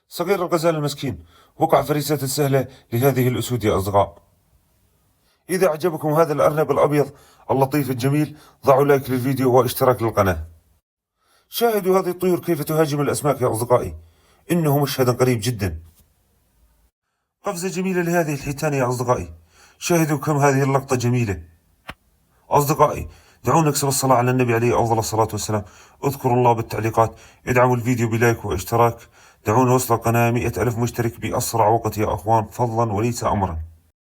صغير الغزال المسكين وقع فريسة سهلة لهذه الأسود يا أصدقاء. إذا أعجبكم هذا الأرنب الأبيض اللطيف الجميل ضعوا لايك للفيديو واشتراك للقناة. شاهدوا هذه الطيور كيف تهاجم الأسماك يا أصدقائي، إنه مشهد قريب جدا. قفزة جميلة لهذه الحيتان يا أصدقائي، شاهدوا كم هذه اللقطة جميلة. أصدقائي دعونا نكسب الصلاة على النبي عليه أفضل الصلاة والسلام. اذكروا الله بالتعليقات، ادعموا الفيديو بلايك واشتراك، دعونا نوصل القناة 100,000 مشترك بأسرع وقت يا أخوان، فضلا وليس أمرا.